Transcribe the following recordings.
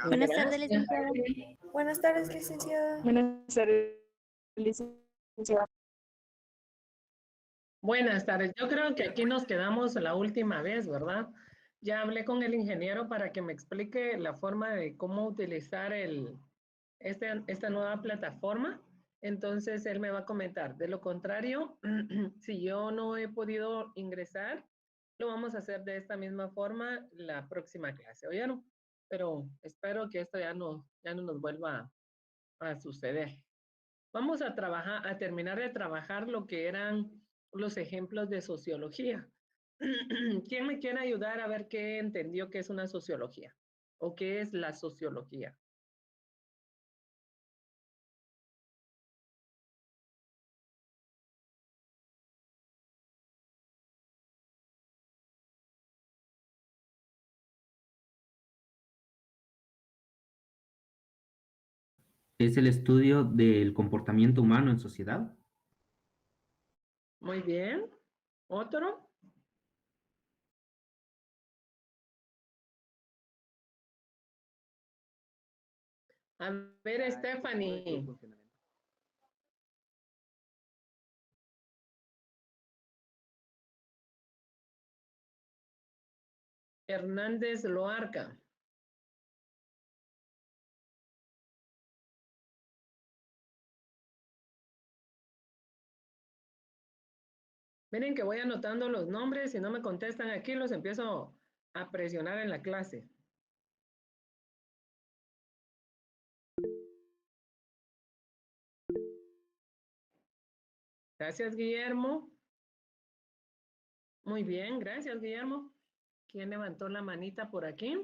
Buenas tardes, Gracias. licenciada. Buenas tardes, licenciada. Buenas tardes, licenciada. Buenas tardes. Yo creo que aquí nos quedamos la última vez, ¿verdad? Ya hablé con el ingeniero para que me explique la forma de cómo utilizar esta nueva plataforma. Entonces, él me va a comentar. De lo contrario, si yo no he podido ingresar, lo vamos a hacer de esta misma forma la próxima clase, ¿oyeron? Pero espero que esto ya no nos vuelva a suceder. Vamos a terminar de trabajar lo que eran los ejemplos de sociología. ¿Quién me quiere ayudar a ver qué entendió que es una sociología? ¿O qué es la sociología? Es el estudio del comportamiento humano en sociedad. Muy bien. ¿Otro? A ver, Stephanie. Hernández Loarca. Miren que voy anotando los nombres, si no me contestan aquí, los empiezo a presionar en la clase. Gracias, Guillermo. Muy bien, gracias, Guillermo. ¿Quién levantó la manita por aquí?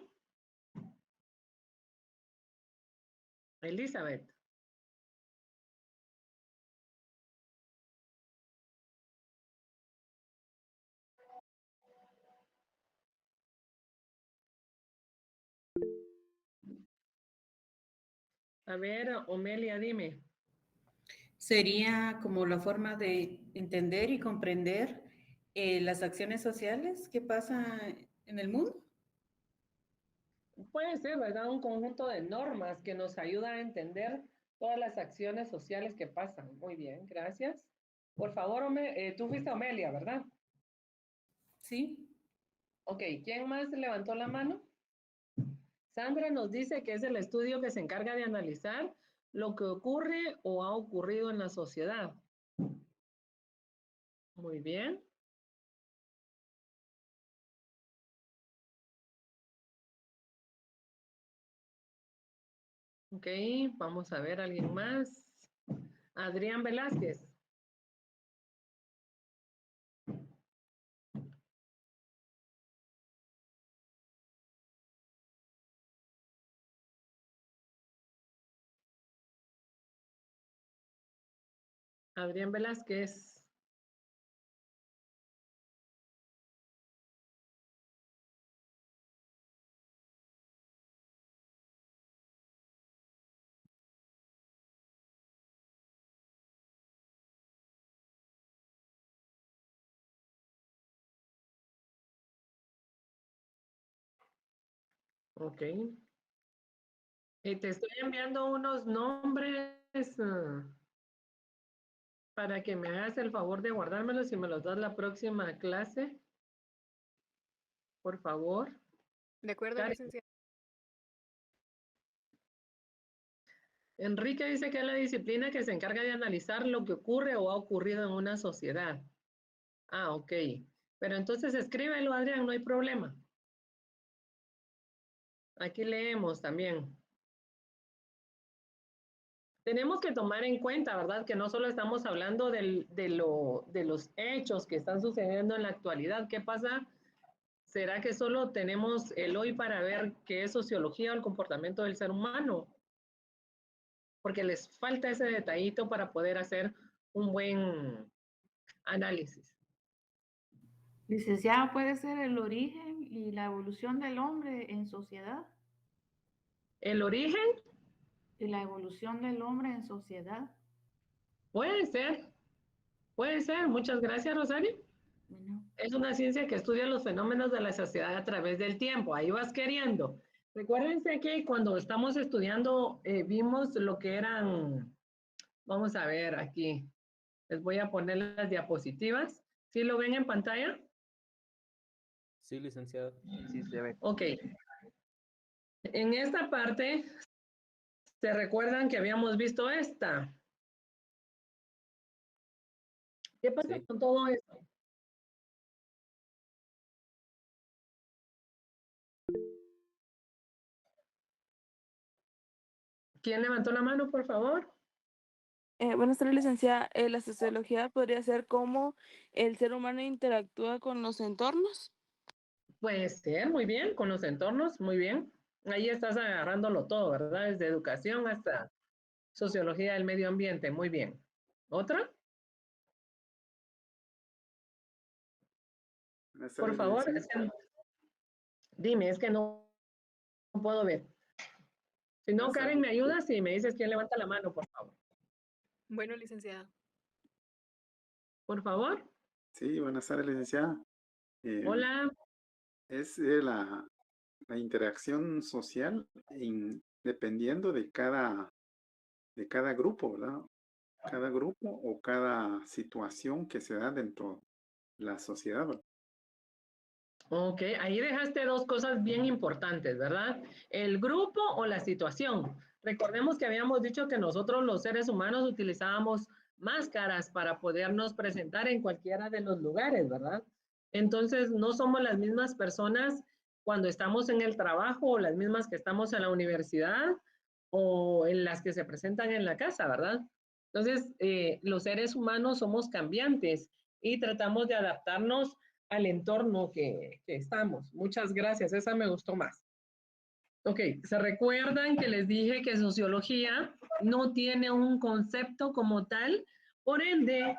Elizabeth. A ver, Omelia, dime. Sería como la forma de entender y comprender las acciones sociales que pasan en el mundo. Puede ser, ¿verdad? Un conjunto de normas que nos ayuda a entender todas las acciones sociales que pasan. Muy bien, gracias. Por favor, tú fuiste Omelia, ¿verdad? Sí. Ok, ¿quién más levantó la mano? Sandra nos dice que es el estudio que se encarga de analizar lo que ocurre o ha ocurrido en la sociedad. Muy bien. Ok, vamos a ver, ¿alguien más? Adrián Velázquez. Adrián Velázquez. Ok. Te estoy enviando unos nombres para que me hagas el favor de guardármelos y me los das la próxima clase. Por favor. De acuerdo, Karen. licenciada. Enrique dice que es la disciplina que se encarga de analizar lo que ocurre o ha ocurrido en una sociedad. Ah, ok. Pero entonces escríbelo, Adrián, no hay problema. Aquí leemos también. Tenemos que tomar en cuenta, ¿verdad? Que no solo estamos hablando de los hechos que están sucediendo en la actualidad. ¿Qué pasa? ¿Será que solo tenemos el hoy para ver qué es sociología o el comportamiento del ser humano? Porque les falta ese detallito para poder hacer un buen análisis. Licenciada, ¿puede ser el origen y la evolución del hombre en sociedad? ¿El origen? Y la evolución del hombre en sociedad. Puede ser, puede ser. Muchas gracias, Rosario. Bueno. Es una ciencia que estudia los fenómenos de la sociedad a través del tiempo. Ahí vas queriendo. Recuérdense que cuando estamos estudiando vimos lo que eran, vamos a ver aquí, les voy a poner las diapositivas. ¿Sí lo ven en pantalla? Sí, licenciado. Sí, se ve. Ok. En esta parte, ¿se recuerdan que habíamos visto esta? ¿Qué pasa Sí. con todo esto? ¿Quién levantó la mano, por favor? Buenas tardes, licenciada. La sociología podría ser cómo el ser humano interactúa con los entornos. Puede ser, muy bien, con los entornos, muy bien. Ahí estás agarrándolo todo, ¿verdad? Desde educación hasta sociología del medio ambiente, muy bien. ¿Otra? Buenas Por tardes, favor, licenciada. dime, es que no puedo ver. Si no, Buenas Karen, tardes. ¿me ayudas? Y me dices quién levanta la mano, por favor. Bueno, licenciada. Por favor. Sí, buenas tardes, licenciada. Hola. Es la interacción social dependiendo de cada grupo, ¿verdad? Cada grupo o cada situación que se da dentro de la sociedad, ¿verdad? Ok, ahí dejaste dos cosas bien importantes, ¿verdad? El grupo o la situación. Recordemos que habíamos dicho que nosotros los seres humanos utilizábamos máscaras para podernos presentar en cualquiera de los lugares, ¿verdad? Entonces, no somos las mismas personas cuando estamos en el trabajo o las mismas que estamos en la universidad o en las que se presentan en la casa, ¿verdad? Entonces, los seres humanos somos cambiantes y tratamos de adaptarnos al entorno que estamos. Muchas gracias, esa me gustó más. Ok, ¿se recuerdan que les dije que sociología no tiene un concepto como tal? Por ende,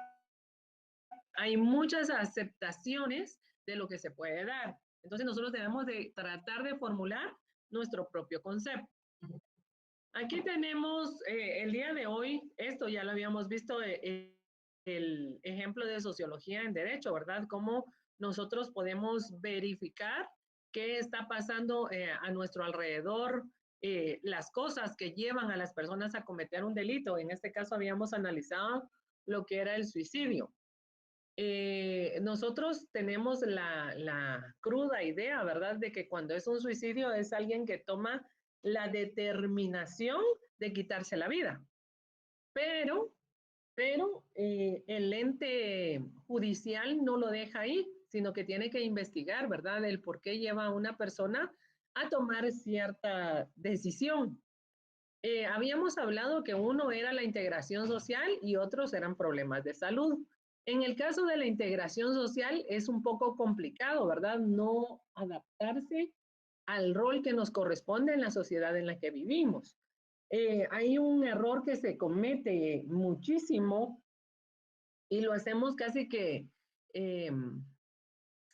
hay muchas aceptaciones de lo que se puede dar. Entonces nosotros debemos de tratar de formular nuestro propio concepto. Aquí tenemos el día de hoy, esto ya lo habíamos visto, el ejemplo de sociología en derecho, ¿verdad? Cómo nosotros podemos verificar qué está pasando a nuestro alrededor, las cosas que llevan a las personas a cometer un delito. En este caso habíamos analizado lo que era el suicidio. Nosotros tenemos la cruda idea, ¿verdad? De que cuando es un suicidio es alguien que toma la determinación de quitarse la vida. Pero el ente judicial no lo deja ahí, sino que tiene que investigar, ¿verdad? El por qué lleva a una persona a tomar cierta decisión. Habíamos hablado que uno era la integración social y otros eran problemas de salud. En el caso de la integración social es un poco complicado, ¿verdad? No adaptarse al rol que nos corresponde en la sociedad en la que vivimos. Hay un error que se comete muchísimo y lo hacemos casi que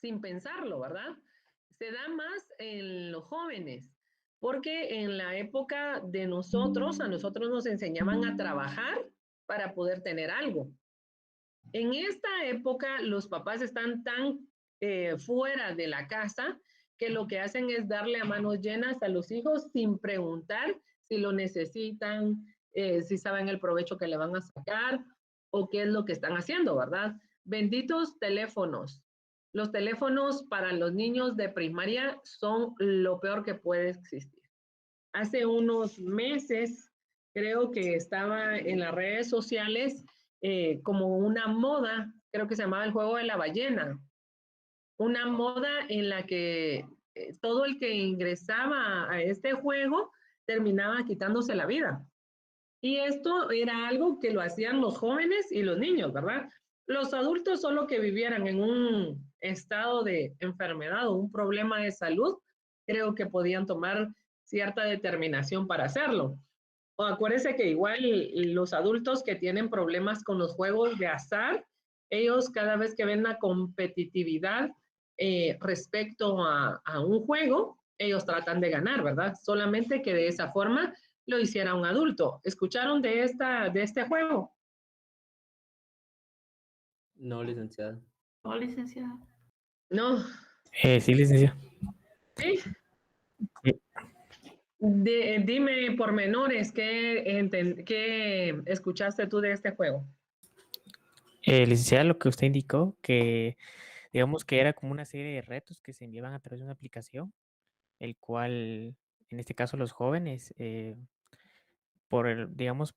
sin pensarlo, ¿verdad? Se da más en los jóvenes, porque en la época de nosotros, a nosotros nos enseñaban a trabajar para poder tener algo. En esta época, los papás están tan fuera de la casa que lo que hacen es darle a manos llenas a los hijos sin preguntar si lo necesitan, si saben el provecho que le van a sacar o qué es lo que están haciendo, ¿verdad? Benditos teléfonos. Los teléfonos para los niños de primaria son lo peor que puede existir. Hace unos meses creo que estaba en las redes sociales como una moda, creo que se llamaba el juego de la ballena, una moda en la que todo el que ingresaba a este juego terminaba quitándose la vida. Y esto era algo que lo hacían los jóvenes y los niños, ¿verdad? Los adultos solo que vivieran en un estado de enfermedad o un problema de salud, creo que podían tomar cierta determinación para hacerlo. O acuérdense que igual los adultos que tienen problemas con los juegos de azar, ellos cada vez que ven la competitividad respecto a un juego, ellos tratan de ganar, ¿verdad? Solamente que de esa forma lo hiciera un adulto. ¿Escucharon de este juego? No, licenciada. No, licenciada. No. Sí, licenciado. ¿Sí? Sí. Dime pormenores, ¿qué escuchaste tú de este juego? Licenciada, lo que usted indicó, que digamos que era como una serie de retos que se enviaban a través de una aplicación, el cual, en este caso los jóvenes, digamos,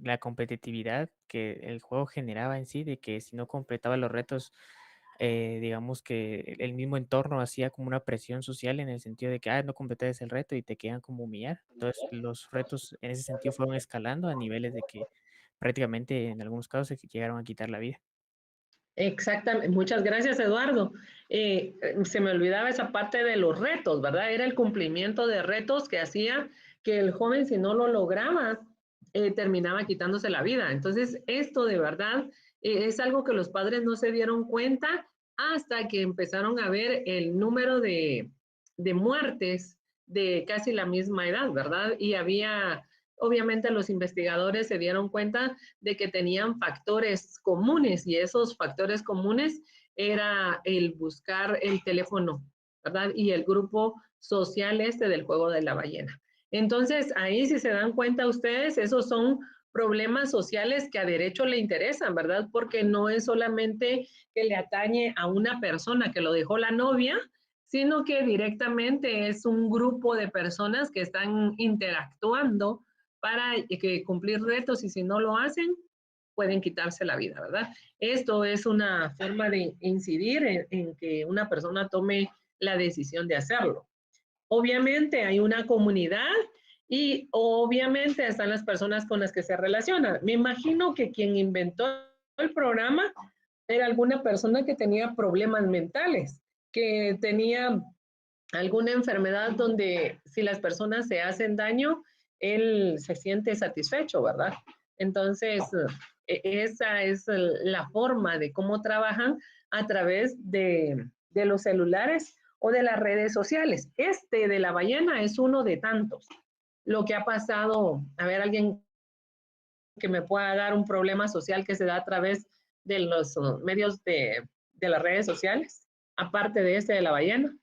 la competitividad que el juego generaba en sí, de que si no completaba los retos, digamos que el mismo entorno hacía como una presión social en el sentido de que, no completaste el reto y te quedan como humillar. Entonces, los retos en ese sentido fueron escalando a niveles de que prácticamente en algunos casos se llegaron a quitar la vida. Exactamente, muchas gracias Eduardo. Se me olvidaba esa parte de los retos, ¿verdad? Era el cumplimiento de retos que hacía que el joven, si no lo lograba, terminaba quitándose la vida. Entonces, esto de verdad es algo que los padres no se dieron cuenta hasta que empezaron a ver el número de muertes de casi la misma edad, ¿verdad? Y obviamente los investigadores se dieron cuenta de que tenían factores comunes y esos factores comunes era el buscar el teléfono, ¿verdad? Y el grupo social del juego de la ballena. Entonces, ahí si se dan cuenta ustedes, esos son problemas sociales que a derecho le interesan, ¿verdad? Porque no es solamente que le atañe a una persona que lo dejó la novia, sino que directamente es un grupo de personas que están interactuando para cumplir retos y si no lo hacen, pueden quitarse la vida, ¿verdad? Esto es una forma de incidir en que una persona tome la decisión de hacerlo. Obviamente hay una comunidad y obviamente están las personas con las que se relacionan. Me imagino que quien inventó el programa era alguna persona que tenía problemas mentales, que tenía alguna enfermedad donde si las personas se hacen daño, él se siente satisfecho, ¿verdad? Entonces, esa es la forma de cómo trabajan a través de los celulares o de las redes sociales. Este de la ballena es uno de tantos. Lo que ha pasado, a ver, alguien que me pueda dar un problema social que se da a través de los medios de las redes sociales, aparte de este de la ballena.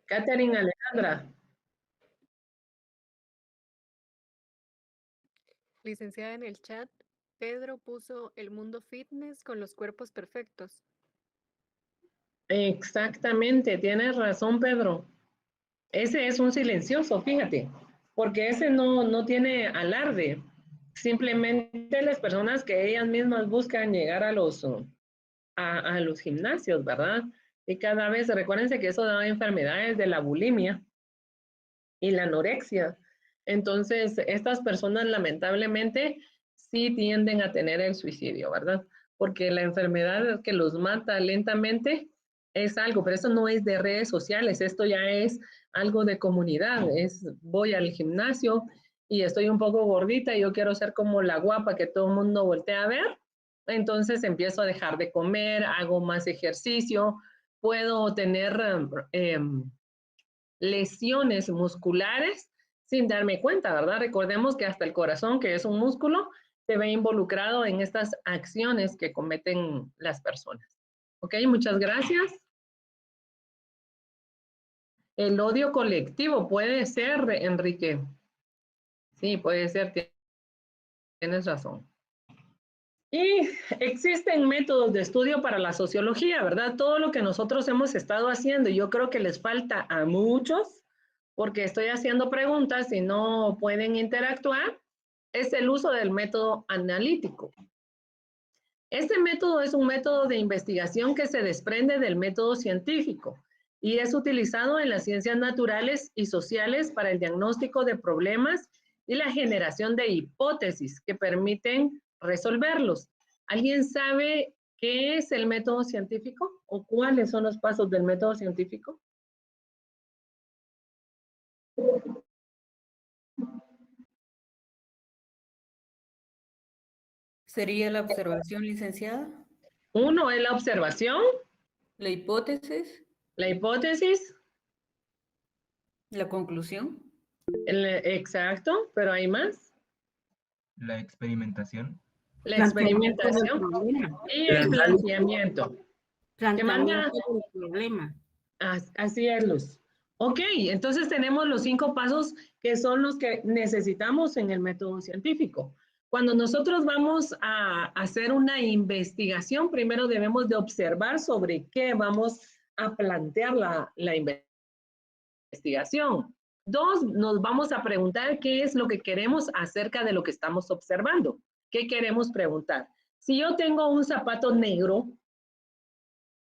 Catherine Alejandra. Licenciada, en el chat, Pedro puso el mundo fitness con los cuerpos perfectos. Exactamente, tienes razón, Pedro. Ese es un silencioso, fíjate, porque ese no tiene alarde. Simplemente las personas que ellas mismas buscan llegar a los gimnasios, ¿verdad? Y cada vez, recuérdense que eso da enfermedades de la bulimia y la anorexia. Entonces, estas personas lamentablemente sí tienden a tener el suicidio, ¿verdad? Porque la enfermedad que los mata lentamente es algo, pero eso no es de redes sociales, esto ya es algo de comunidad, voy al gimnasio y estoy un poco gordita y yo quiero ser como la guapa que todo el mundo voltea a ver, entonces empiezo a dejar de comer, hago más ejercicio, puedo tener lesiones musculares sin darme cuenta, ¿verdad? Recordemos que hasta el corazón, que es un músculo, se ve involucrado en estas acciones que cometen las personas. Ok, muchas gracias. El odio colectivo puede ser, Enrique. Sí, puede ser, tienes razón. Y existen métodos de estudio para la sociología, ¿verdad? Todo lo que nosotros hemos estado haciendo, yo creo que les falta a muchos, porque estoy haciendo preguntas y no pueden interactuar, es el uso del método analítico. Este método es un método de investigación que se desprende del método científico y es utilizado en las ciencias naturales y sociales para el diagnóstico de problemas y la generación de hipótesis que permiten resolverlos. ¿Alguien sabe qué es el método científico o cuáles son los pasos del método científico? ¿Sería la observación, licenciada? Uno es la observación, La hipótesis, La hipótesis, la conclusión, exacto, pero hay más. La experimentación. La Planteamiento del experimentación problema. y el planteamiento. ¿Qué manda? Planteamiento del problema. Así es, Luz. Ok, entonces tenemos los 5 pasos que son los que necesitamos en el método científico. Cuando nosotros vamos a hacer una investigación, primero debemos de observar sobre qué vamos a plantear la investigación. 2, nos vamos a preguntar qué es lo que queremos acerca de lo que estamos observando. ¿Qué queremos preguntar? Si yo tengo un zapato negro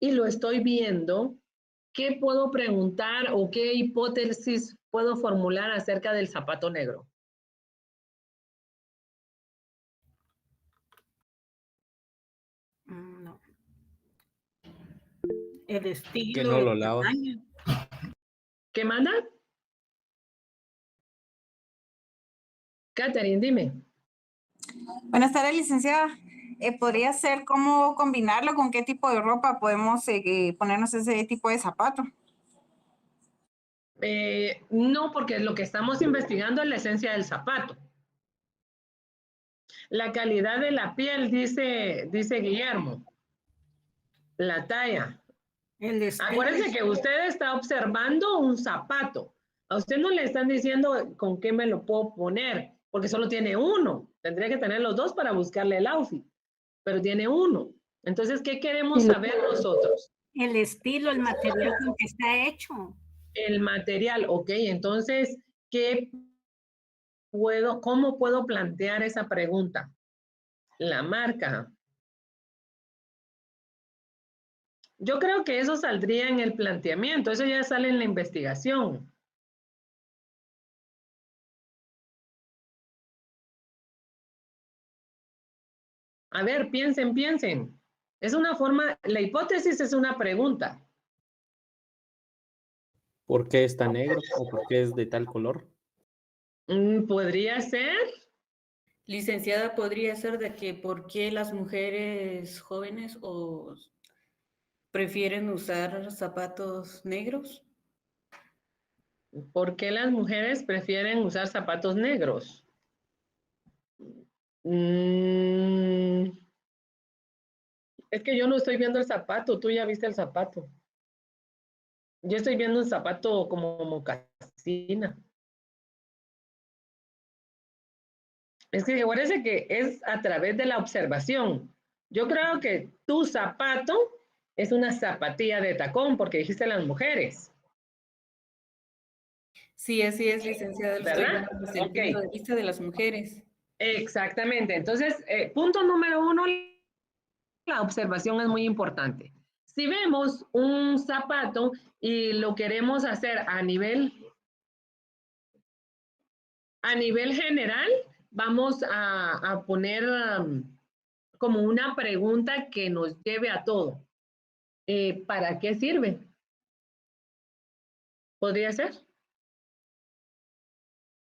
y lo estoy viendo, ¿qué puedo preguntar o qué hipótesis puedo formular acerca del zapato negro? No. El estilo, Que no lo el lava. tamaño. ¿Qué manda? Catherine, dime. Buenas tardes, licenciada. ¿Podría ser cómo combinarlo? ¿Con qué tipo de ropa podemos ponernos ese tipo de zapato? No, porque lo que estamos investigando es la esencia del zapato. La calidad de la piel, dice Guillermo. La talla. Acuérdense que usted está observando un zapato. A usted no le están diciendo con qué me lo puedo poner, porque solo tiene uno. Tendría que tener los dos para buscarle el outfit, pero tiene uno. Entonces, ¿qué queremos saber nosotros? El estilo, el material con que está hecho. El material, ok. Entonces, ¿cómo puedo plantear esa pregunta? La marca. Yo creo que eso saldría en el planteamiento, eso ya sale en la investigación. A ver, piensen. Es una forma, la hipótesis es una pregunta. ¿Por qué está negro o por qué es de tal color? Podría ser. licenciada, podría ser de que por qué las mujeres jóvenes o prefieren usar zapatos negros. ¿Por qué las mujeres prefieren usar zapatos negros? Es que yo no estoy viendo el zapato, tú ya viste el zapato. Yo estoy viendo un zapato como mocasina. Es que parece que es a través de la observación. Yo creo que tu zapato es una zapatilla de tacón, porque dijiste las mujeres. Sí, así es, licenciada. Lo estoy ¿Verdad? viendo desde el punto de vista de las mujeres. Exactamente. Entonces, punto número 1, la observación es muy importante. Si vemos un zapato y lo queremos hacer a nivel general, vamos a poner como una pregunta que nos lleve a todo. ¿Para qué sirve? ¿Podría ser?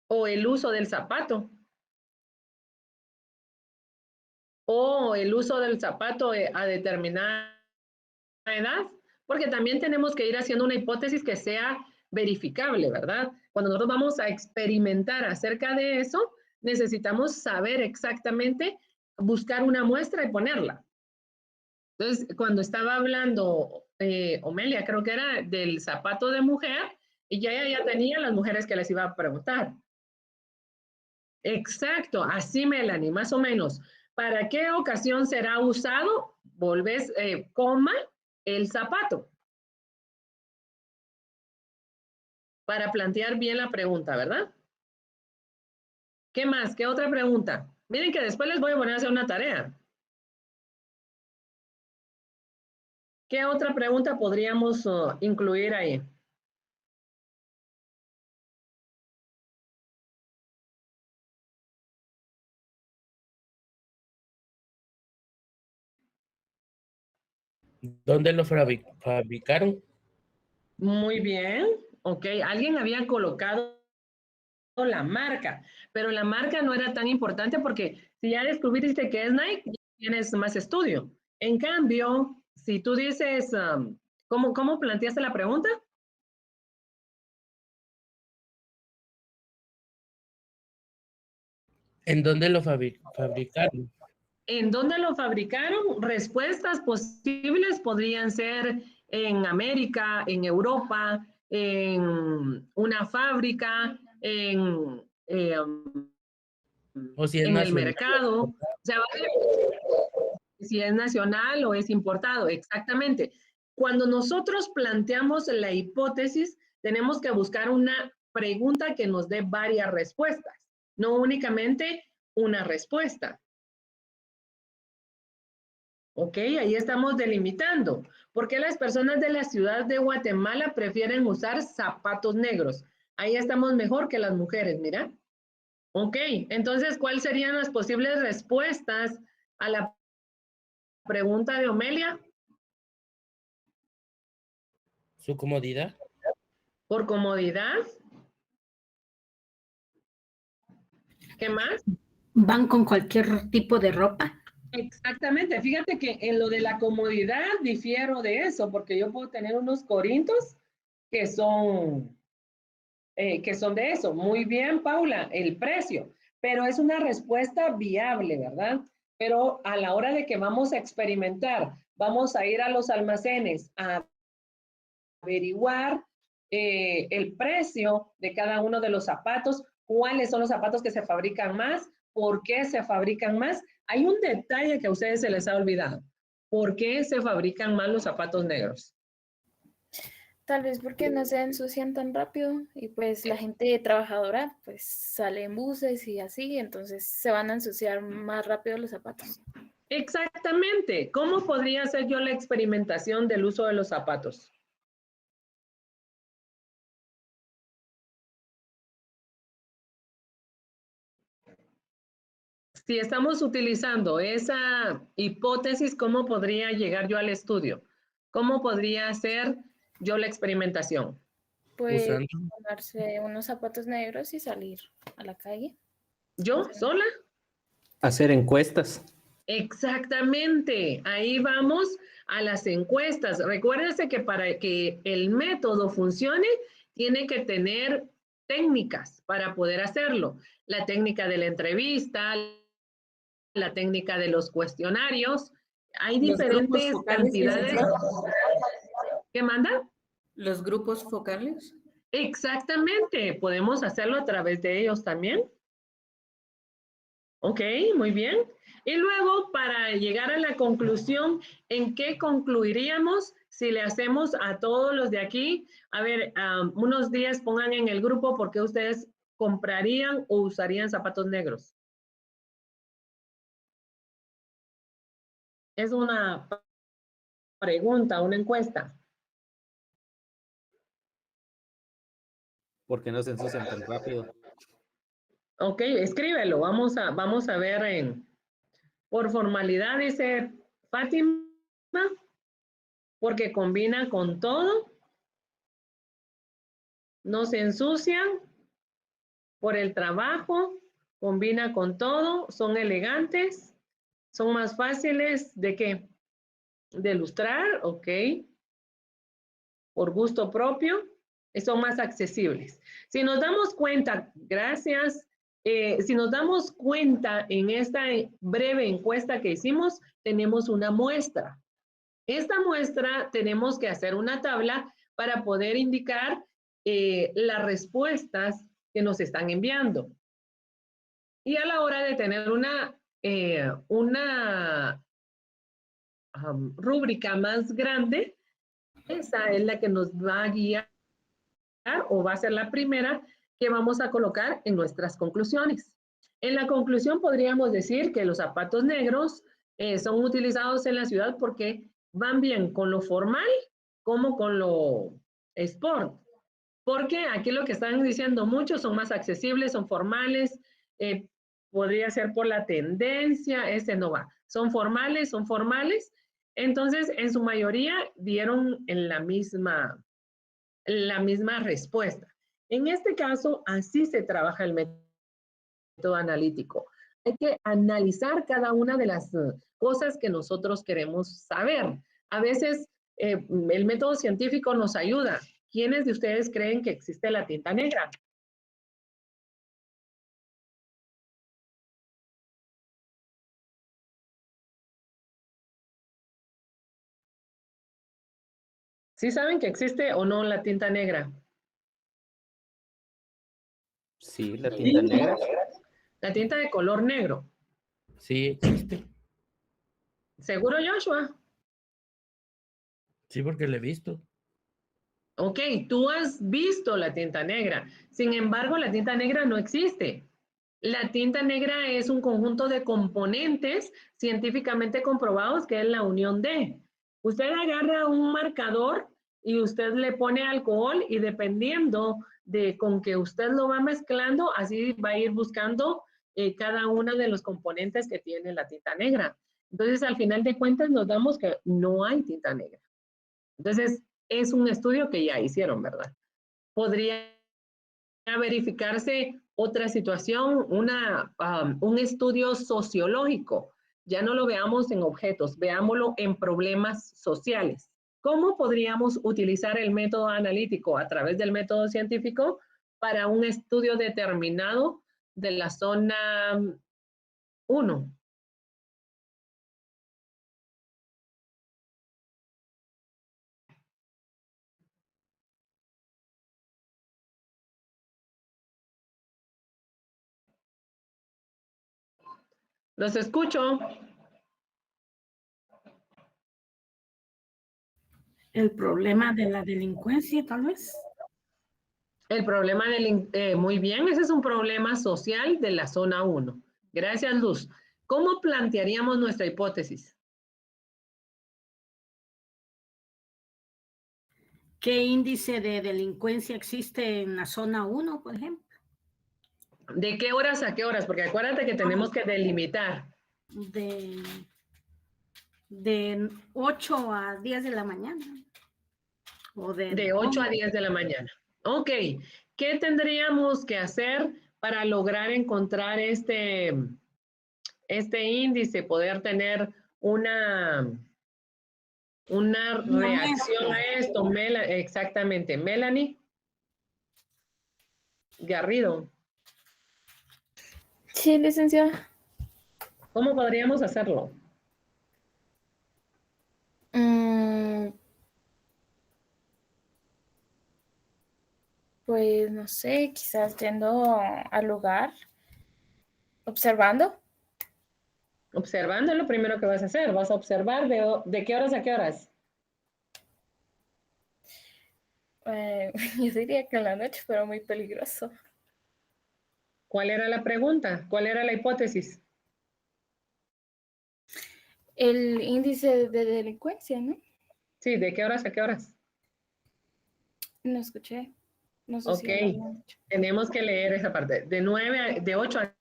O el uso del zapato. O el uso del zapato a determinada edad, porque también tenemos que ir haciendo una hipótesis que sea verificable, ¿verdad? Cuando nosotros vamos a experimentar acerca de eso, necesitamos saber exactamente, buscar una muestra y ponerla. Entonces, cuando estaba hablando Omelia, creo que era del zapato de mujer, y ya tenía las mujeres que les iba a preguntar. Exacto, así Melanie, más o menos. ¿Para qué ocasión será usado? Volves, coma, el zapato. Para plantear bien la pregunta, ¿verdad? ¿Qué más? ¿Qué otra pregunta? Miren que después les voy a poner a hacer una tarea. ¿Qué otra pregunta podríamos incluir ahí? ¿Dónde lo fabricaron? Muy bien, ok. Alguien había colocado la marca, pero la marca no era tan importante porque si ya descubriste que es Nike, ya tienes más estudio. En cambio, si tú dices ¿Cómo planteaste la pregunta? ¿En dónde lo fabricaron? ¿En dónde lo fabricaron? Respuestas posibles podrían ser en América, en Europa, en una fábrica, en O si es el nacional. mercado. O sea, si es nacional o es importado, exactamente. Cuando nosotros planteamos la hipótesis, tenemos que buscar una pregunta que nos dé varias respuestas, no únicamente una respuesta. Ok, ahí estamos delimitando. ¿Por qué las personas de la ciudad de Guatemala prefieren usar zapatos negros? Ahí estamos mejor que las mujeres, mira. Ok, entonces, ¿cuáles serían las posibles respuestas a la pregunta de Omelia? ¿Su comodidad? Por comodidad. ¿Qué más? ¿Van con cualquier tipo de ropa? Exactamente, fíjate que en lo de la comodidad difiero de eso, porque yo puedo tener unos corintos que son de eso. Muy bien, Paula, el precio, pero es una respuesta viable, ¿verdad? Pero a la hora de que vamos a experimentar, vamos a ir a los almacenes a averiguar el precio de cada uno de los zapatos, cuáles son los zapatos que se fabrican más, por qué se fabrican más. Hay un detalle que a ustedes se les ha olvidado. ¿Por qué se fabrican más los zapatos negros? Tal vez porque no se ensucian tan rápido y pues la gente trabajadora pues sale en buses y así, entonces se van a ensuciar más rápido los zapatos. Exactamente. ¿Cómo podría hacer yo la experimentación del uso de los zapatos? Si estamos utilizando esa hipótesis, ¿cómo podría llegar yo al estudio? ¿Cómo podría hacer yo la experimentación? Pues Usando. ponerse unos zapatos negros y salir a la calle. ¿Yo sola? Hacer encuestas. Exactamente. Ahí vamos a las encuestas. Recuérdense que para que el método funcione, tiene que tener técnicas para poder hacerlo. La técnica de la entrevista, la técnica de los cuestionarios. Hay Los grupos diferentes focales, cantidades. licenciada. ¿Qué manda? Los grupos focales. Exactamente. Podemos hacerlo a través de ellos también. Ok, muy bien. Y luego, para llegar a la conclusión, ¿en qué concluiríamos si le hacemos a todos los de aquí? A ver, unos días pongan en el grupo por qué ustedes comprarían o usarían zapatos negros. Es una pregunta, una encuesta. Porque no se ensucian tan rápido. Ok, escríbelo. Vamos a ver por formalidad, dice Fátima, porque combina con todo. No se ensucian por el trabajo, combina con todo, son elegantes, son más fáciles de ¿qué? De ilustrar, ok. Por gusto propio, son más accesibles. Si nos damos cuenta, gracias, si nos damos cuenta en esta breve encuesta que hicimos, tenemos una muestra. Esta muestra tenemos que hacer una tabla para poder indicar las respuestas que nos están enviando. Y a la hora de tener una rúbrica más grande, esa es la que nos va a guiar o va a ser la primera que vamos a colocar en nuestras conclusiones. En la conclusión podríamos decir que los zapatos negros son utilizados en la ciudad porque van bien con lo formal como con lo sport. Porque aquí lo que están diciendo muchos son más accesibles, son formales, podría ser por la tendencia, ese no va. Son formales, son formales. Entonces, en su mayoría dieron en la misma respuesta. En este caso, así se trabaja el método analítico. Hay que analizar cada una de las cosas que nosotros queremos saber. A veces el método científico nos ayuda. ¿Quiénes de ustedes creen que existe la tinta negra? ¿Sí saben que existe o no la tinta negra? Sí, la tinta negra. La tinta de color negro. Sí, existe. ¿Seguro, Joshua? Sí, porque lo he visto. Ok, tú has visto la tinta negra. Sin embargo, la tinta negra no existe. La tinta negra es un conjunto de componentes científicamente comprobados que es la unión de. Usted agarra un marcador y usted le pone alcohol y dependiendo de con que usted lo va mezclando, así va a ir buscando cada uno de los componentes que tiene la tinta negra. Entonces, al final de cuentas, nos damos que no hay tinta negra. Entonces, es un estudio que ya hicieron, ¿verdad? Podría verificarse otra situación, un estudio sociológico. Ya no lo veamos en objetos, veámoslo en problemas sociales. ¿Cómo podríamos utilizar el método analítico a través del método científico para un estudio determinado de la zona 1? Los escucho. El problema de la delincuencia, tal vez. El problema muy bien, ese es un problema social de la zona 1. Gracias, Luz. ¿Cómo plantearíamos nuestra hipótesis? ¿Qué índice de delincuencia existe en la zona 1, por ejemplo? ¿De qué horas a qué horas? Porque acuérdate que tenemos que delimitar. De 8 a 10 de la mañana. O de 8 a 10 de la mañana. Ok, ¿qué tendríamos que hacer para lograr encontrar este índice, poder tener una reacción a esto? Exactamente, Melanie Garrido. Sí, licenciada. ¿Cómo podríamos hacerlo? Pues no sé, quizás yendo al lugar, observando. Observando es lo primero que vas a hacer. Vas a observar de qué horas a qué horas. Yo diría que en la noche, pero muy peligroso. ¿Cuál era la pregunta? ¿Cuál era la hipótesis? El índice de delincuencia, ¿no? Sí, ¿de qué horas a qué horas? No escuché. No sé Ok, si tenemos que leer esa parte. De 8 a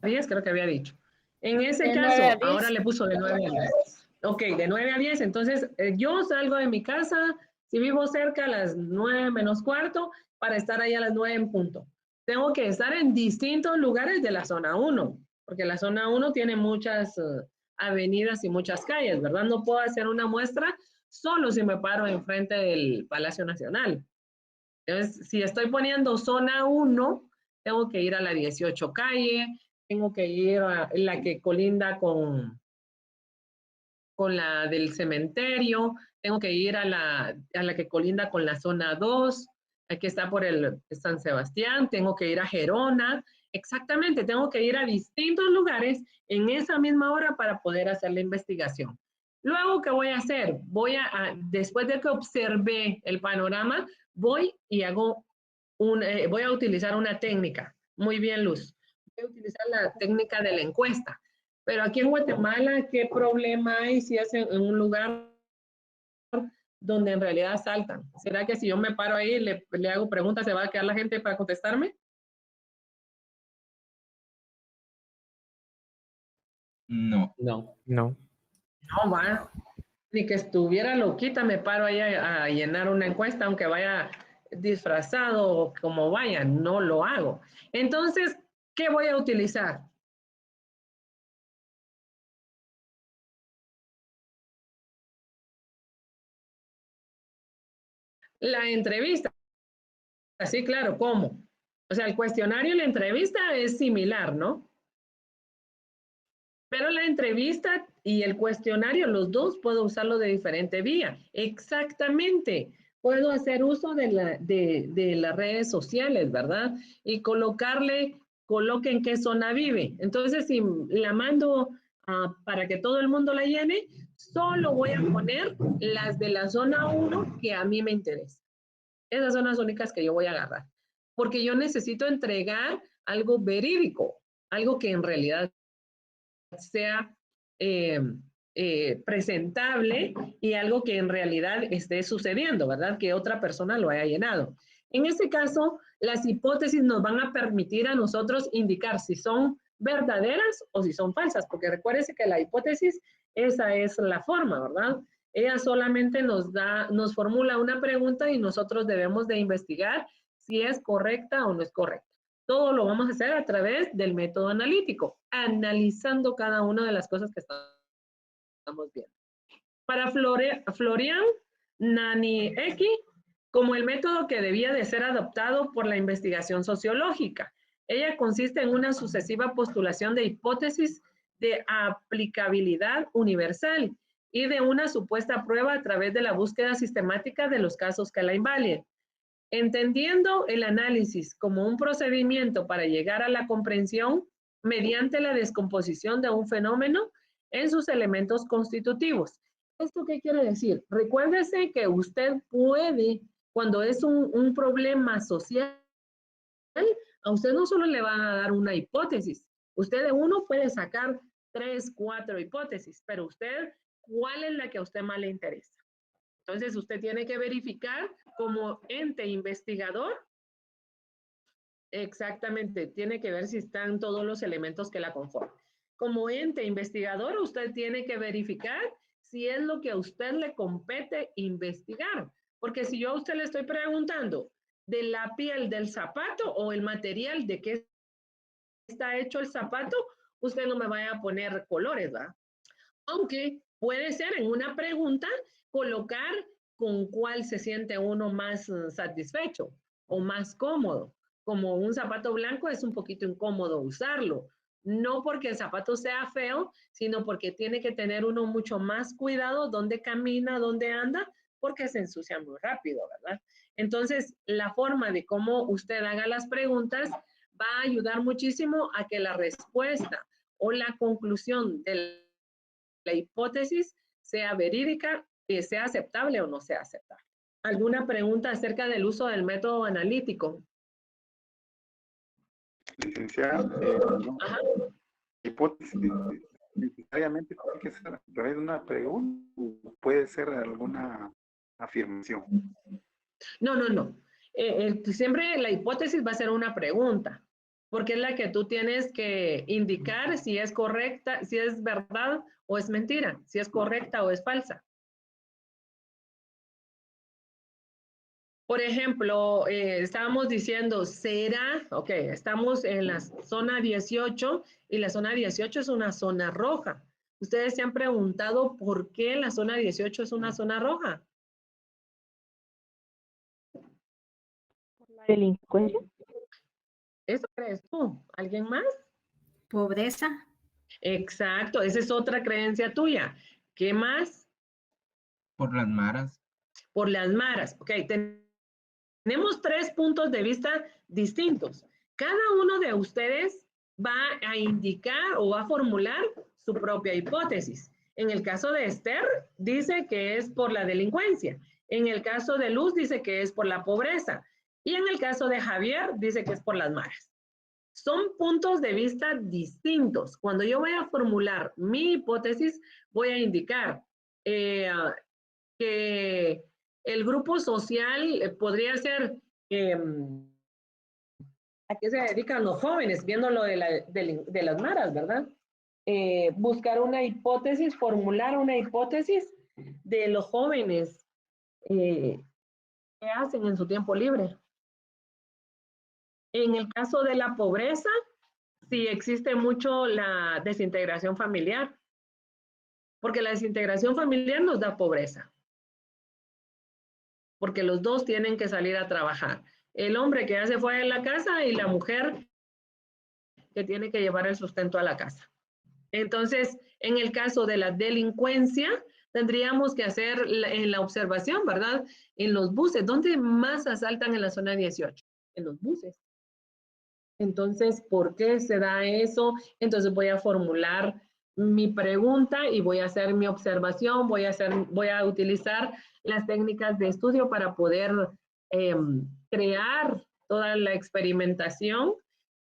10 creo que había dicho. En ese de 9 caso, a 10. ahora le puso de 9 a 10. Ok, de 9 a 10. Entonces, yo salgo de mi casa, si vivo cerca a las 9 menos cuarto, para estar ahí a las 9 en punto. Tengo que estar en distintos lugares de la zona 1, porque la zona 1 tiene muchas avenidas y muchas calles, ¿verdad? No puedo hacer una muestra solo si me paro enfrente del Palacio Nacional. Entonces, si estoy poniendo zona 1, tengo que ir a la 18 calle, tengo que ir a la que colinda con la del cementerio, tengo que ir a la que colinda con la zona 2, que está por el San Sebastián, tengo que ir a Gerona, exactamente, tengo que ir a distintos lugares en esa misma hora para poder hacer la investigación. Luego, ¿qué voy a hacer? Después de que observé el panorama, voy y voy a utilizar una técnica. Muy bien, Luz. Voy a utilizar la técnica de la encuesta. Pero aquí en Guatemala, ¿qué problema hay si es en un lugar donde en realidad saltan? ¿Será que si yo me paro ahí y le hago preguntas, se va a quedar la gente para contestarme? No. No. No. No, va. Ni que estuviera loquita, me paro ahí a llenar una encuesta, aunque vaya disfrazado o como vaya, no lo hago. Entonces, ¿qué voy a utilizar? La entrevista, sí, claro, ¿cómo? O sea, el cuestionario y la entrevista es similar, ¿no? Pero la entrevista y el cuestionario, los dos puedo usarlo de diferente vía. Exactamente. Puedo hacer uso de las redes sociales, ¿verdad? Y coloque en qué zona vive. Entonces, si la mando para que todo el mundo la llene, solo voy a poner las de la zona 1 que a mí me interesa. Esas son las únicas que yo voy a agarrar. Porque yo necesito entregar algo verídico, algo que en realidad sea presentable y algo que en realidad esté sucediendo, ¿verdad? Que otra persona lo haya llenado. En este caso, las hipótesis nos van a permitir a nosotros indicar si son verdaderas o si son falsas, porque recuérdense que la hipótesis, esa es la forma, ¿verdad? Ella solamente nos formula una pregunta y nosotros debemos de investigar si es correcta o no es correcta. Todo lo vamos a hacer a través del método analítico, analizando cada una de las cosas que estamos viendo. Para Florian Naniecki, como el método que debía de ser adoptado por la investigación sociológica. Ella consiste en una sucesiva postulación de hipótesis de aplicabilidad universal y de una supuesta prueba a través de la búsqueda sistemática de los casos que la invaliden. Entendiendo el análisis como un procedimiento para llegar a la comprensión mediante la descomposición de un fenómeno en sus elementos constitutivos. ¿Esto qué quiere decir? Recuérdese que usted puede, cuando es un problema social, a usted no solo le van a dar una hipótesis, usted de uno puede sacar 3, 4 hipótesis, pero usted, ¿cuál es la que a usted más le interesa? Entonces, usted tiene que verificar como ente investigador, exactamente, tiene que ver si están todos los elementos que la conforman. Como ente investigador, usted tiene que verificar si es lo que a usted le compete investigar. Porque si yo a usted le estoy preguntando de la piel del zapato o el material de qué está hecho el zapato, usted no me vaya a poner colores, ¿verdad? Aunque puede ser en una pregunta colocar con cuál se siente uno más satisfecho o más cómodo. Como un zapato blanco es un poquito incómodo usarlo. No porque el zapato sea feo, sino porque tiene que tener uno mucho más cuidado dónde camina, dónde anda, porque se ensucia muy rápido, ¿verdad? Entonces, la forma de cómo usted haga las preguntas va a ayudar muchísimo a que la respuesta o la conclusión de la hipótesis sea verídica, sea aceptable o no sea aceptable. ¿Alguna pregunta acerca del uso del método analítico? Licenciada, hipótesis necesariamente tiene que ser a través de una pregunta o puede ser alguna afirmación. No. Siempre la hipótesis va a ser una pregunta, porque es la que tú tienes que indicar si es correcta, si es verdad o es mentira, si es correcta o es falsa. Por ejemplo, estábamos diciendo, ¿será? Ok, estamos en la zona 18 y la zona 18 es una zona roja. ¿Ustedes se han preguntado por qué la zona 18 es una zona roja? Delincuencia. ¿Eso crees tú? ¿Alguien más? Pobreza. Exacto, esa es otra creencia tuya. ¿Qué más? Por las maras. Por las maras. Ok, tenemos 3 puntos de vista distintos. Cada uno de ustedes va a indicar o va a formular su propia hipótesis. En el caso de Esther, dice que es por la delincuencia. En el caso de Luz, dice que es por la pobreza. Y en el caso de Javier, dice que es por las maras. Son puntos de vista distintos. Cuando yo voy a formular mi hipótesis, voy a indicar que el grupo social podría ser a qué se dedican los jóvenes, viendo lo de las maras, ¿verdad? Buscar una hipótesis, formular una hipótesis de los jóvenes que hacen en su tiempo libre. En el caso de la pobreza, sí existe mucho la desintegración familiar, porque la desintegración familiar nos da pobreza. porque los dos tienen que salir a trabajar. El hombre que ya se fue de la casa y la mujer que tiene que llevar el sustento a la casa. Entonces, en el caso de la delincuencia, tendríamos que hacer en la observación, ¿verdad? En los buses, ¿dónde más asaltan en la zona 18? En los buses. Entonces, ¿por qué se da eso? Entonces voy a formular mi pregunta y voy a hacer mi observación, voy a utilizar las técnicas de estudio para poder crear toda la experimentación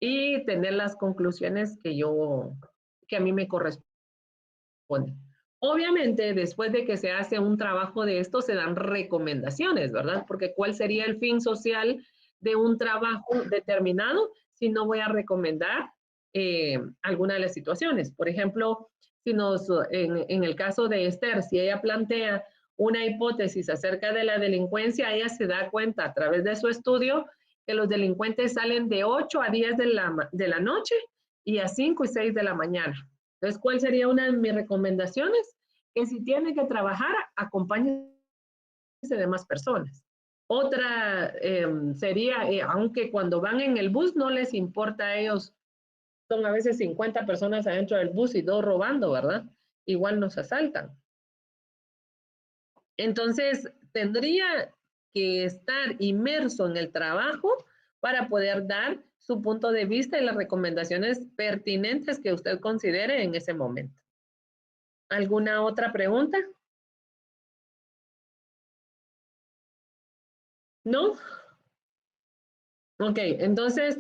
y tener las conclusiones que a mí me corresponden. Obviamente, después de que se hace un trabajo de esto, se dan recomendaciones, ¿verdad? Porque ¿cuál sería el fin social de un trabajo determinado si no voy a recomendar alguna de las situaciones? Por ejemplo, si en el caso de Esther, si ella plantea una hipótesis acerca de la delincuencia, ella se da cuenta a través de su estudio que los delincuentes salen de 8 a 10 de la noche y a 5 y 6 de la mañana. Entonces, ¿cuál sería una de mis recomendaciones? Que si tiene que trabajar, acompáñese de más personas. Otra sería, aunque cuando van en el bus no les importa a ellos, son a veces 50 personas adentro del bus y 2 robando, ¿verdad? Igual nos asaltan. Entonces, tendría que estar inmerso en el trabajo para poder dar su punto de vista y las recomendaciones pertinentes que usted considere en ese momento. ¿Alguna otra pregunta? ¿No? Ok, entonces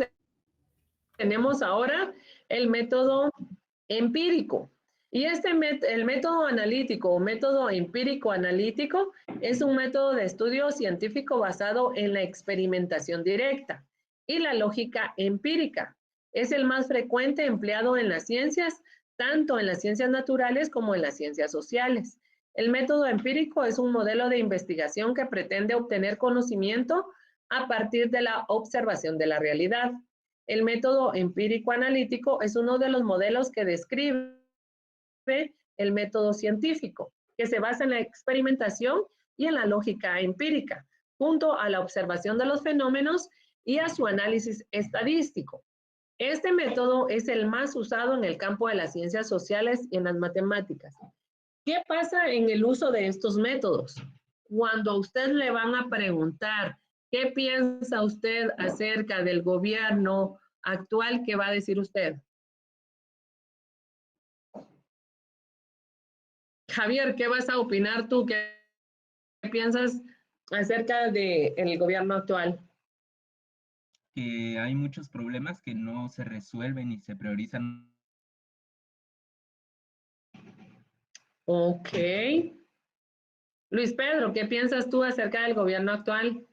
tenemos ahora el método empírico. Y el método analítico o método empírico analítico es un método de estudio científico basado en la experimentación directa y la lógica empírica. Es el más frecuente empleado en las ciencias, tanto en las ciencias naturales como en las ciencias sociales. El método empírico es un modelo de investigación que pretende obtener conocimiento a partir de la observación de la realidad. El método empírico analítico es uno de los modelos que describe el método científico, que se basa en la experimentación y en la lógica empírica, junto a la observación de los fenómenos y a su análisis estadístico. Este método es el más usado en el campo de las ciencias sociales y en las matemáticas. ¿Qué pasa en el uso de estos métodos? Cuando a usted le van a preguntar qué piensa usted acerca del gobierno actual, ¿qué va a decir usted? Javier, ¿qué vas a opinar tú? ¿Qué piensas acerca del gobierno actual? Que hay muchos problemas que no se resuelven y se priorizan. Ok. Luis Pedro, ¿qué piensas tú acerca del gobierno actual?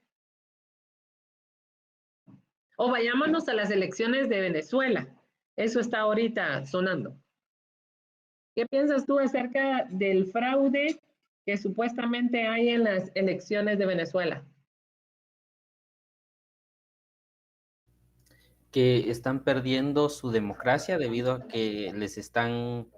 O vayámonos a las elecciones de Venezuela. Eso está ahorita sonando. ¿Qué piensas tú acerca del fraude que supuestamente hay en las elecciones de Venezuela? Que están perdiendo su democracia debido a que les están,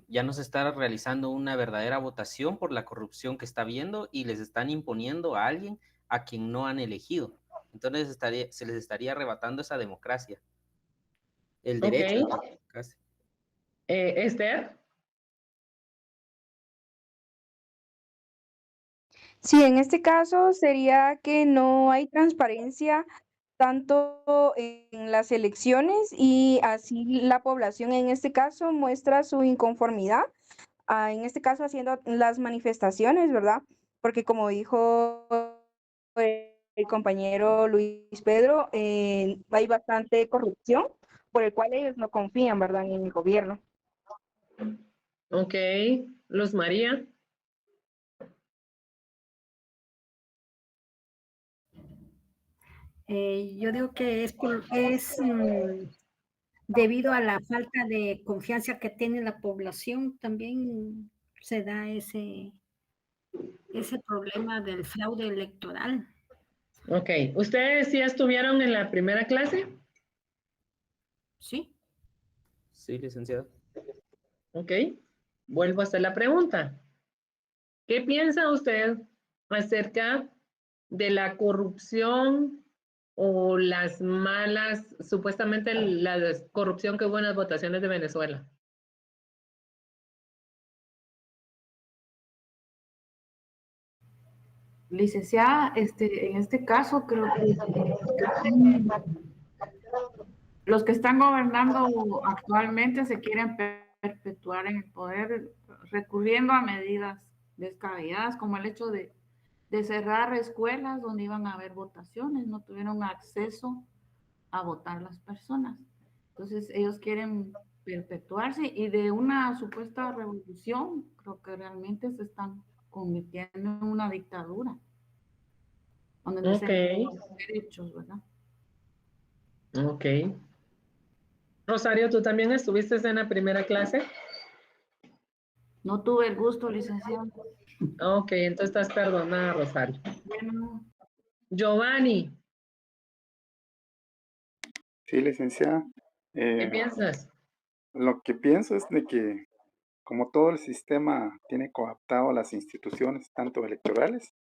ya no se está realizando una verdadera votación por la corrupción que está habiendo y les están imponiendo a alguien a quien no han elegido. Entonces se les estaría arrebatando esa democracia, el derecho a la democracia. Esther. Sí, en este caso sería que no hay transparencia tanto en las elecciones y así la población en este caso muestra su inconformidad, en este caso haciendo las manifestaciones, ¿verdad? Porque como dijo el compañero Luis Pedro, hay bastante corrupción por el cual ellos no confían, ¿verdad?, en el gobierno. Ok, Luz María. Yo digo que es debido a la falta de confianza que tiene la población, también se da ese problema del fraude electoral. Ok, ¿ustedes sí estuvieron en la primera clase? Sí. Sí, licenciado. Ok, vuelvo a hacer la pregunta. ¿Qué piensa usted acerca de la corrupción o las malas, supuestamente la corrupción que hubo en las votaciones de Venezuela. Licenciada, en este caso creo que los que están gobernando actualmente se quieren perpetuar en el poder recurriendo a medidas descabelladas, como el hecho de cerrar escuelas donde iban a haber votaciones, no tuvieron acceso a votar las personas. Entonces ellos quieren perpetuarse y de una supuesta revolución creo que realmente se están convirtiendo en una dictadura, donde no se Ok. los derechos, ¿verdad? Ok. Rosario, ¿tú también estuviste en la primera clase? No tuve el gusto, licenciado. Ok, entonces estás perdonada, Rosario. Bueno, Giovanni, Sí, licenciada. ¿qué piensas? Lo que pienso es de que como todo el sistema tiene coaptado a las instituciones, tanto electorales,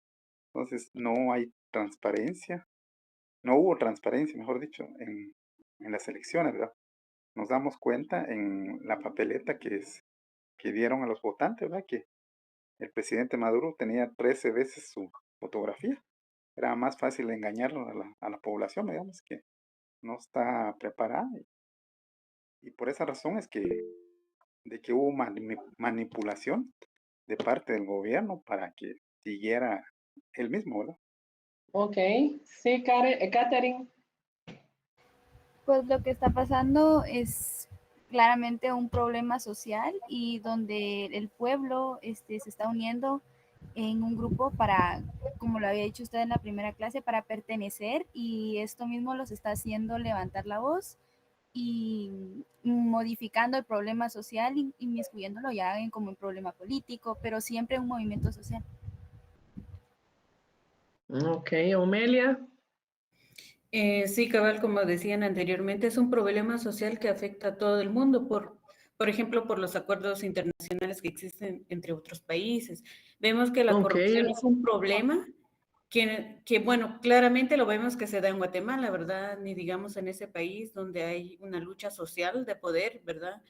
entonces no hay transparencia, no hubo transparencia, mejor dicho, en las elecciones, ¿verdad? Nos damos cuenta en la papeleta que dieron a los votantes, ¿verdad? Que el presidente Maduro tenía 13 veces su fotografía. Era más fácil engañarlo a la población, digamos, que no está preparada. Y por esa razón es de que hubo manipulación de parte del gobierno para que siguiera él mismo, ¿verdad? Ok, sí, Catherine. Pues lo que está pasando es claramente un problema social y donde el pueblo se está uniendo en un grupo para, como lo había dicho usted en la primera clase, para pertenecer, y esto mismo los está haciendo levantar la voz y modificando el problema social, inmiscuyéndolo ya en como un problema político, pero siempre un movimiento social. Ok, Omelia. Sí, cabal, como decían anteriormente, es un problema social que afecta a todo el mundo, por ejemplo, por los acuerdos internacionales que existen entre otros países. Vemos que la corrupción es un problema que, bueno, claramente lo vemos que se da en Guatemala, ¿verdad? Ni digamos en ese país donde hay una lucha social de poder, ¿verdad?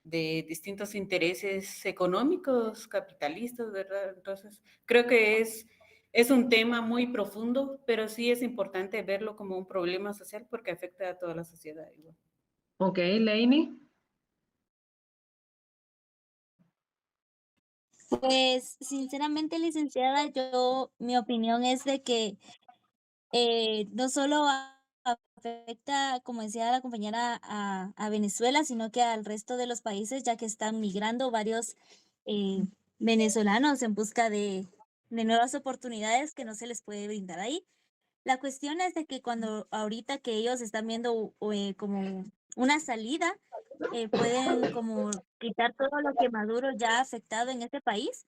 De distintos intereses económicos, capitalistas, ¿verdad? Entonces, creo que es un tema muy profundo, pero sí es importante verlo como un problema social porque afecta a toda la sociedad igual. Ok, Lainey. Pues sinceramente, licenciada, mi opinión es de que no solo afecta, como decía la compañera, a Venezuela, sino que al resto de los países, ya que están migrando varios venezolanos en busca de nuevas oportunidades que no se les puede brindar ahí. La cuestión es de que cuando ahorita que ellos están viendo como una salida, pueden como quitar todo lo que Maduro ya ha afectado en este país.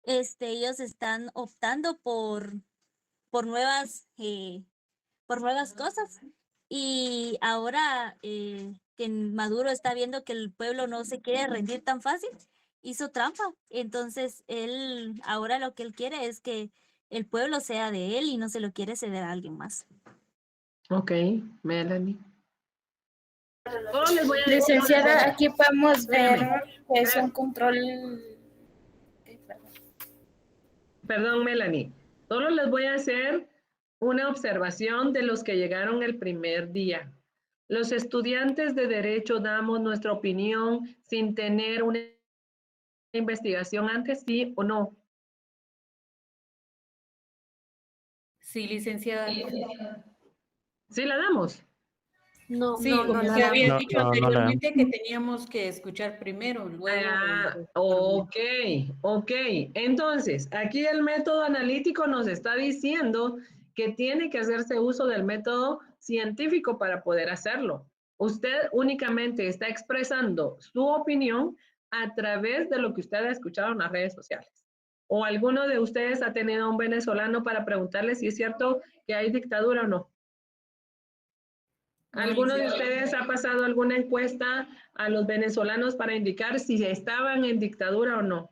Ellos están optando por nuevas, por nuevas cosas. Y ahora que Maduro está viendo que el pueblo no se quiere rendir tan fácil, hizo trampa. Entonces, él ahora lo que él quiere es que el pueblo sea de él y no se lo quiere ceder a alguien más. Ok, Melanie. Solo les voy a decir Licenciada, una cosa. aquí podemos ver Espérame, que es un control. Perdón, Melanie. Solo les voy a hacer una observación de los que llegaron el primer día. Los estudiantes de Derecho damos nuestra opinión sin tener una investigación antes, ¿sí o no? Sí, licenciada. ¿Sí la damos? No, Sí, no, no como la se había damos. dicho anteriormente que teníamos que escuchar primero, luego. Ok. Entonces, aquí el método analítico nos está diciendo que tiene que hacerse uso del método científico para poder hacerlo. Usted únicamente está expresando su opinión a través de lo que usted ha escuchado en las redes sociales. ¿O alguno de ustedes ha tenido a un venezolano para preguntarle si es cierto que hay dictadura o no? ¿Alguno de ustedes ha pasado alguna encuesta a los venezolanos para indicar si estaban en dictadura o no?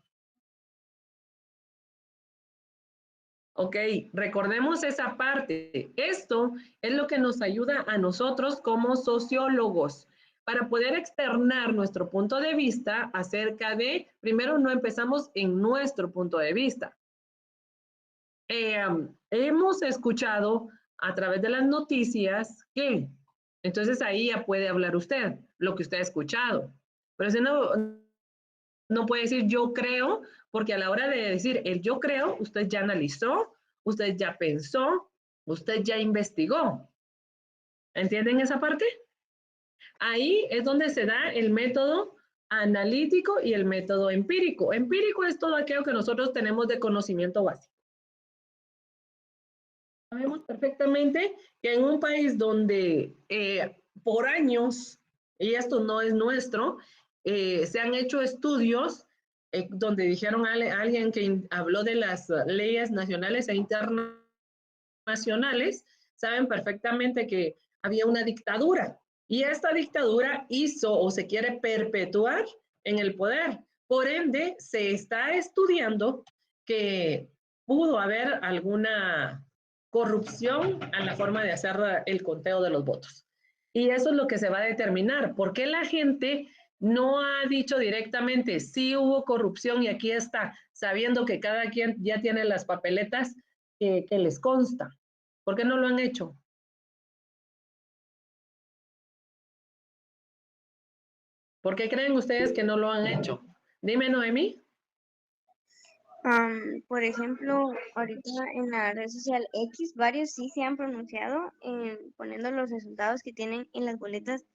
Ok, recordemos esa parte. Esto es lo que nos ayuda a nosotros como sociólogos para poder externar nuestro punto de vista acerca de, primero no empezamos en nuestro punto de vista. Hemos escuchado a través de las noticias que, entonces ahí ya puede hablar usted, lo que usted ha escuchado. Pero si no puede decir yo creo, porque a la hora de decir el yo creo, usted ya analizó, usted ya pensó, usted ya investigó. ¿Entienden esa parte? Ahí es donde se da el método analítico y el método empírico. Empírico es todo aquello que nosotros tenemos de conocimiento básico. Sabemos perfectamente que en un país donde por años, y esto no es nuestro, se han hecho estudios donde dijeron a alguien que habló de las leyes nacionales e internacionales, saben perfectamente que había una dictadura y esta dictadura hizo o se quiere perpetuar en el poder. Por ende, se está estudiando que pudo haber alguna corrupción a la forma de hacer el conteo de los votos. Y eso es lo que se va a determinar. ¿Por qué la gente no ha dicho directamente sí hubo corrupción y aquí está, sabiendo que cada quien ya tiene las papeletas que les consta? ¿Por qué no lo han hecho? ¿Por qué creen ustedes que no lo han hecho? Dime, Noemí. Por ejemplo, ahorita en la red social X, varios sí se han pronunciado poniendo los resultados que tienen en las boletas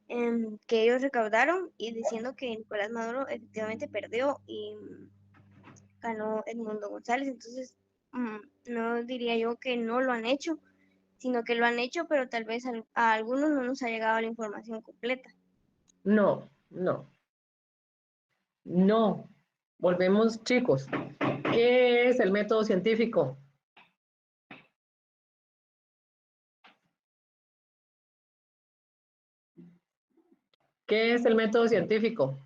que ellos recaudaron y diciendo que Nicolás Maduro efectivamente perdió y ganó Edmundo González. Entonces, no diría yo que no lo han hecho, sino que lo han hecho, pero tal vez a algunos no nos ha llegado la información completa. No, no. No. Volvemos, chicos. ¿Qué es el método científico? ¿Qué es el método científico?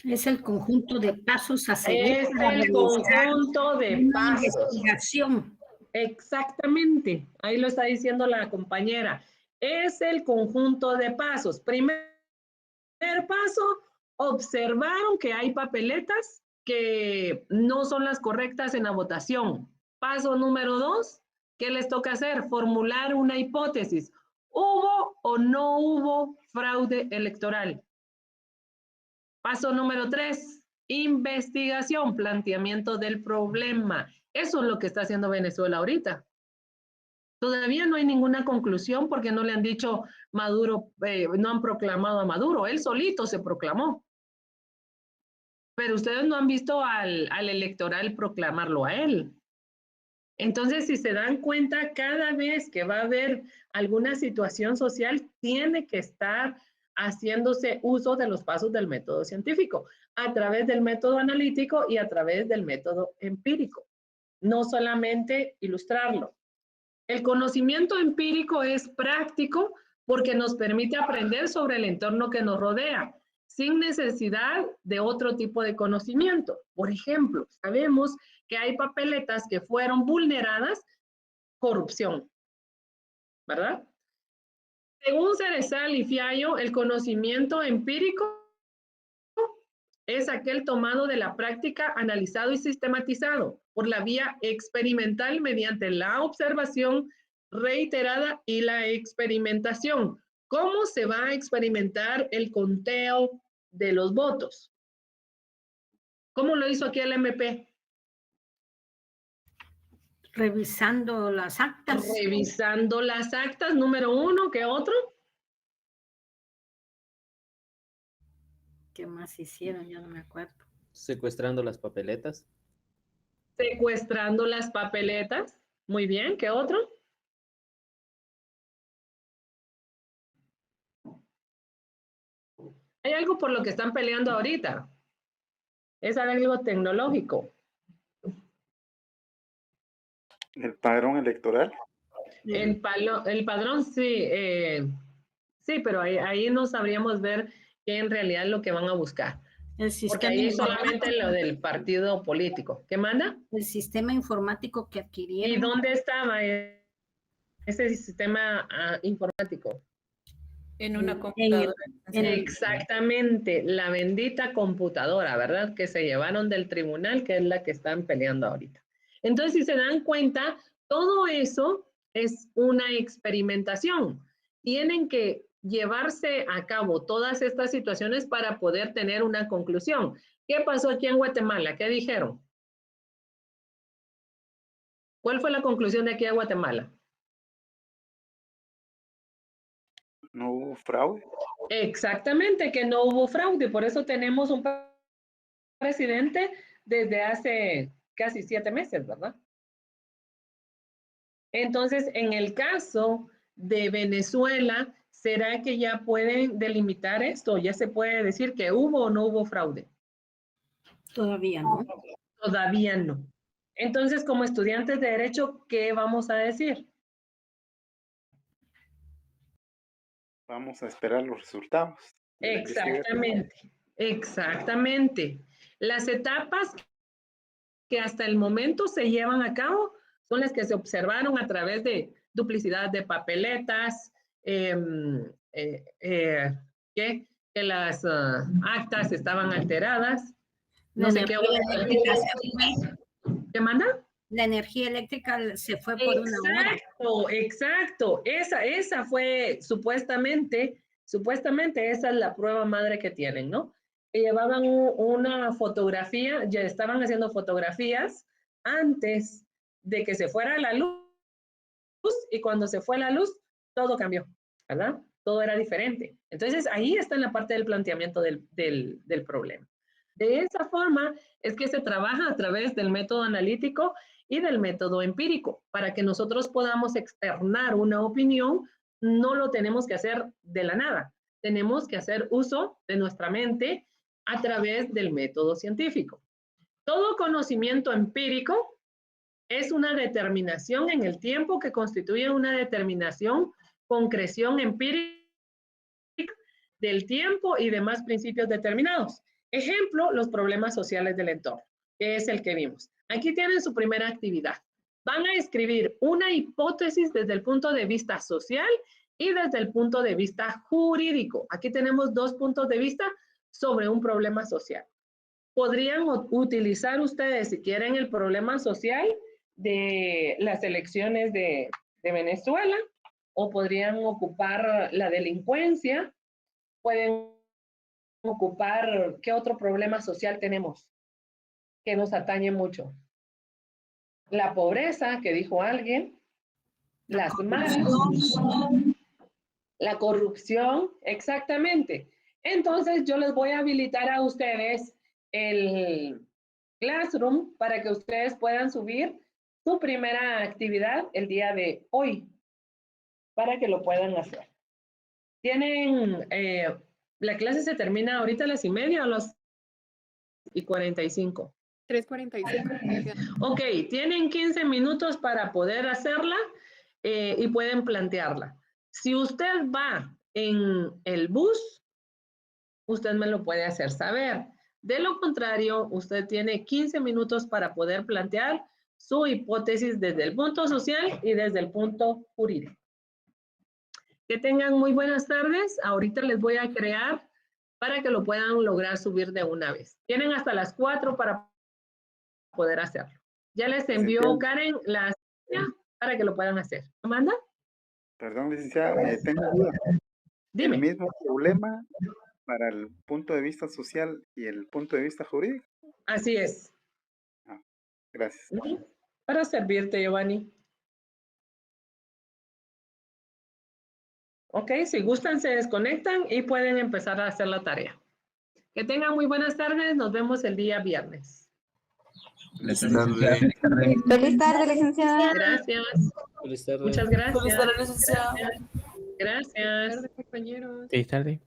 Es el conjunto de pasos a seguir Es para el realizar conjunto de una pasos. investigación. Exactamente. Ahí lo está diciendo la compañera. Es el conjunto de pasos. Primer paso, observaron que hay papeletas que no son las correctas en la votación. Paso número 2, ¿qué les toca hacer? Formular una hipótesis. ¿Hubo o no hubo fraude electoral? Paso número 3, investigación, planteamiento del problema. Eso es lo que está haciendo Venezuela ahorita. Todavía no hay ninguna conclusión porque no le han dicho Maduro, no han proclamado a Maduro, él solito se proclamó. Pero ustedes no han visto al electoral proclamarlo a él. Entonces, si se dan cuenta, cada vez que va a haber alguna situación social, tiene que estar haciéndose uso de los pasos del método científico, a través del método analítico y a través del método empírico. No solamente ilustrarlo. El conocimiento empírico es práctico porque nos permite aprender sobre el entorno que nos rodea, sin necesidad de otro tipo de conocimiento. Por ejemplo, sabemos que hay papeletas que fueron vulneradas, corrupción, ¿verdad? Según Cerezal y Fiallo, el conocimiento empírico es aquel tomado de la práctica, analizado y sistematizado por la vía experimental mediante la observación reiterada y la experimentación. ¿Cómo se va a experimentar el conteo de los votos? ¿Cómo lo hizo aquí el MP? Revisando las actas. Revisando las actas, número 1, ¿qué otro? ¿Qué más hicieron? Yo no me acuerdo. Secuestrando las papeletas. Secuestrando las papeletas. Muy bien, ¿qué otro? Hay algo por lo que están peleando ahorita. Es algo tecnológico. El padrón electoral. El padrón, sí. Sí, pero ahí no sabríamos ver qué en realidad es lo que van a buscar. El Porque sistema ahí solamente informático. lo del partido político. ¿Qué manda? El sistema informático que ¿Y adquirieron. dónde estaba ese sistema informático? En una computadora. Exactamente, la bendita computadora, ¿verdad? Que se llevaron del tribunal, que es la que están peleando ahorita. Entonces, si se dan cuenta, todo eso es una experimentación. Tienen que llevarse a cabo todas estas situaciones para poder tener una conclusión. ¿Qué pasó aquí en Guatemala? ¿Qué dijeron? ¿Cuál fue la conclusión de aquí a Guatemala? No hubo fraude. Exactamente, que no hubo fraude. Por eso tenemos un presidente desde hace casi 7 meses, ¿verdad? Entonces, en el caso de Venezuela, ¿será que ya pueden delimitar esto? ¿Ya se puede decir que hubo o no hubo fraude? Todavía no. Todavía no. Entonces, como estudiantes de Derecho, ¿qué vamos a decir? Vamos a esperar los resultados. Exactamente, exactamente. Las etapas que hasta el momento se llevan a cabo son las que se observaron a través de duplicidad de papeletas, que las actas estaban alteradas, no sé qué. ¿Qué manda? La energía eléctrica se fue por una hora. Exacto, exacto. Esa fue supuestamente esa es la prueba madre que tienen, ¿no? Que llevaban una fotografía, ya estaban haciendo fotografías antes de que se fuera la luz, y cuando se fue la luz, todo cambió, ¿verdad? Todo era diferente. Entonces, ahí está en la parte del planteamiento del problema. De esa forma es que se trabaja a través del método analítico y del método empírico. Para que nosotros podamos externar una opinión, no lo tenemos que hacer de la nada. Tenemos que hacer uso de nuestra mente a través del método científico. Todo conocimiento empírico es una determinación en el tiempo que constituye una determinación concreción empírica del tiempo y demás principios determinados. Ejemplo, los problemas sociales del entorno, que es el que vimos. Aquí tienen su primera actividad. Van a escribir una hipótesis desde el punto de vista social y desde el punto de vista jurídico. Aquí tenemos 2 puntos de vista sobre un problema social. Podrían utilizar ustedes, si quieren, el problema social de las elecciones de Venezuela, o podrían ocupar la delincuencia, pueden ocupar, ¿qué otro problema social tenemos que nos atañe mucho? La pobreza, que dijo alguien, las maras, la corrupción, exactamente. Entonces, yo les voy a habilitar a ustedes el Classroom para que ustedes puedan subir su primera actividad el día de hoy, para que lo puedan hacer. Tienen, la clase se termina ahorita a las 1:30 o a las 45. 3:45. Ok, tienen 15 minutos para poder hacerla y pueden plantearla. Si usted va en el bus, usted me lo puede hacer saber. De lo contrario, usted tiene 15 minutos para poder plantear su hipótesis desde el punto social y desde el punto jurídico. Que tengan muy buenas tardes. Ahorita les voy a crear para que lo puedan lograr subir de una vez. Tienen hasta las 4 para poder hacerlo. Ya les envió Karen la para que lo puedan hacer. ¿Amanda? Perdón, licenciada, tengo duda. Dime. ¿El mismo problema para el punto de vista social y el punto de vista jurídico? Así es. Gracias. Para servirte, Giovanni. Ok, si gustan, se desconectan y pueden empezar a hacer la tarea. Que tengan muy buenas tardes. Nos vemos el día viernes. Feliz tarde, licenciada. Gracias. Feliz tarde. Muchas gracias. Feliz tarde, licenciada. Gracias. Compañeros. Feliz tarde.